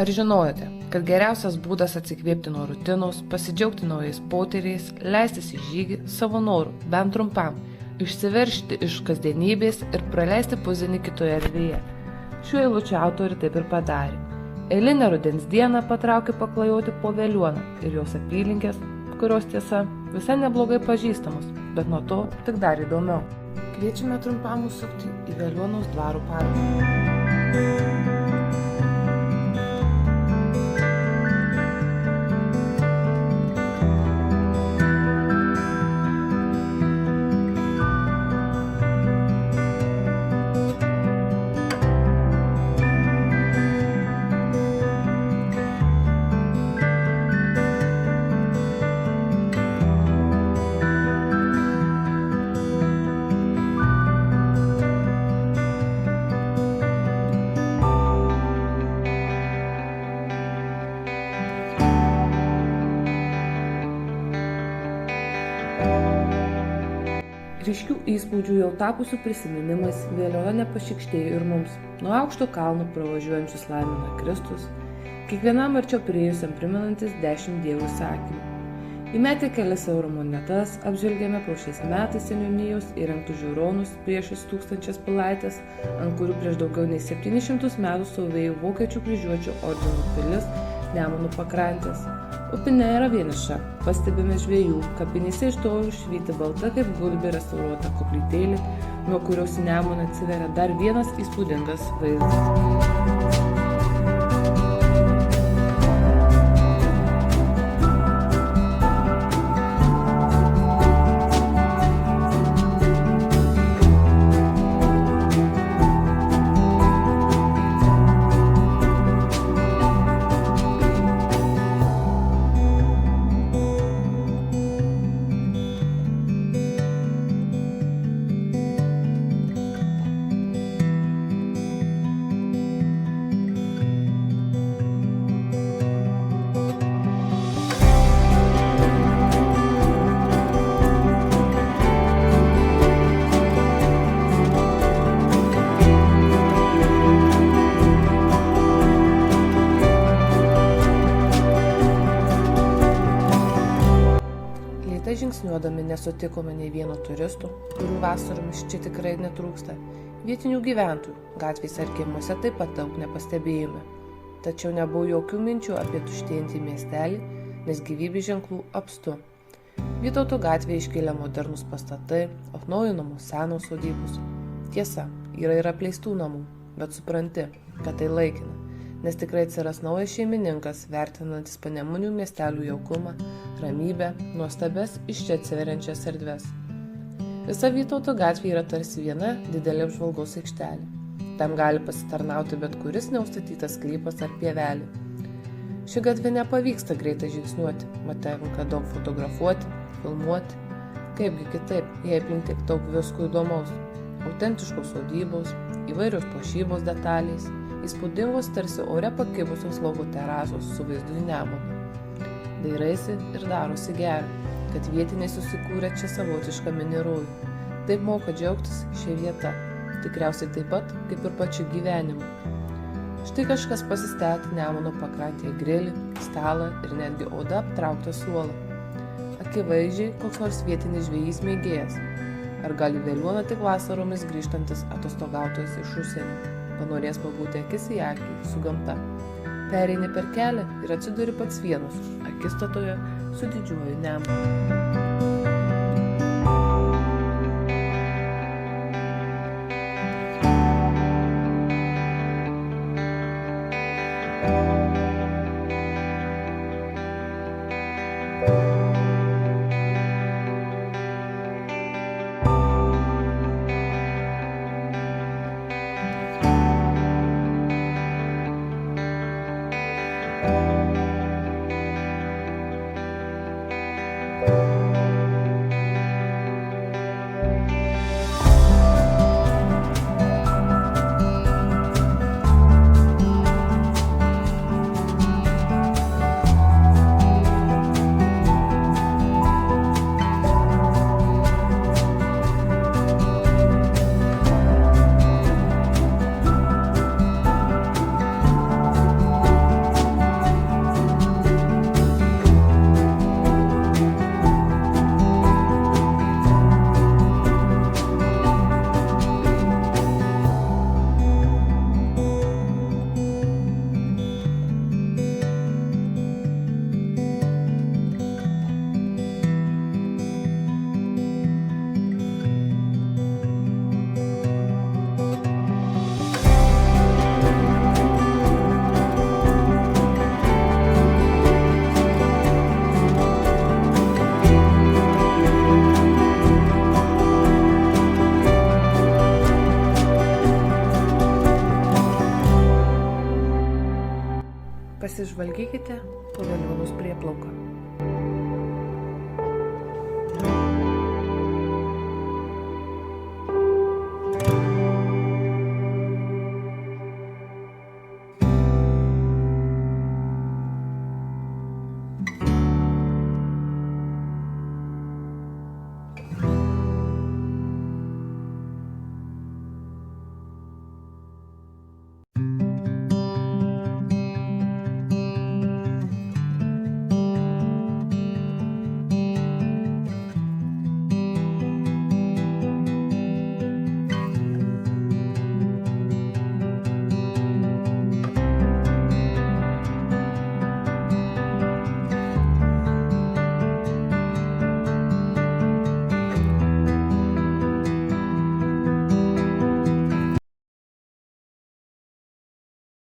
Ar žinojote, kad geriausias būdas atsikvėpti nuo rutinos, pasidžiaugti naujais potyriais, leistis į žygį savo norų, bent trumpam, išsiveržti iš kasdienybės ir praleisti pusdienį kitoje erdvėje? Šiuo eilučiu autoriai taip ir padarė. Eilinę rudens dieną patraukė paklajoti po Veliuoną ir jos apylinkės, kurios tiesa visai neblogai pažįstamos, bet nuo to tik dar įdomiau. Kviečiame trumpam užsukti į Veliuonos dvarų parką. Ryškių įspūdžių jau tapusių prisiminimais Veliuona nepašykštėjo ir mums. Nuo aukšto kalno pravažiuojančius laimina Kristus, kiekvienam arčiau priėjusiam primenantis 10 dievų įsakymų. Įmetę kelias eurų monetas, apžvelgėme pro šiais metais seniūnijos įrengtus žiūronus priešais tūkstančias pilaitės, ant kurių prieš daugiau nei 700 metų stovėjo Vokiečių kryžiuočių ordino pilis Nemuno pakrantės. Upė nėra vieniša, pastebime žvejų, kapinėse iš tolo švyti balta kaip gulbė restauruota koplytėlė, nuo kurios į Nemuną atsiveria dar vienas įspūdingas vaizdas. Žingsniuodami nesutikome nei vieno turistų, kurių vasaromis čia tikrai netrūksta. Vietinių gyventojų gatvėse ar kiemuose taip pat daug nepastebėjome. Tačiau nebuvo jokių minčių apie tuštėjantį miestelį, nes gyvybės ženklų apstu. Vytauto gatvėje iškėlė modernūs pastatai, atnaujinamos senos sodybos. Tiesa, yra ir apleistų namų, bet supranti, kad tai laikina, nes tikrai atsiras naujas šeimininkas, vertinantis Panemunių miestelių jaukumą, ramybę, nuostabes iš čia atsiveriančias erdves. Visa Vytauto gatvė yra tarsi viena didelė apžvalgos aikštelė. Tam gali pasitarnauti bet kuris neužstatytas sklypas ar pievelė. Ši gatvė nepavyksta greitai žingsniuoti, mat tenka daug fotografuoti, filmuoti. Kaipgi kitaip, jei aplink tiek daug visko įdomaus. Autentiškos sodybos, įvairios puošybos detalės, įspūdingos tarsi ore pakibusios lauko terasos su vaizdu į Nemuną. Dairaisi ir darosi gera, kad vietiniai susikūrė čia savotišką mini rojų. Taip moka džiaugtis šia vieta, tikriausiai taip pat kaip ir pačiu gyvenimu. Štai kažkas pasistatė Nemuno pakrantėje grilį, stalą ir netgi oda aptrauktą suolą. Akivaizdžiai koks nors vietinis žvejys mėgėjas. Ar gali Veliuoną tik vasaromis grįžtantis atostogautojas iš užsienio, panorės pabūti akis į akį su gamta. Pereini per kelią ir atsiduri pats vienas, akistatoje su didžiuoju Nemunu. pasižvalgykite po Veliuonos prieplauką.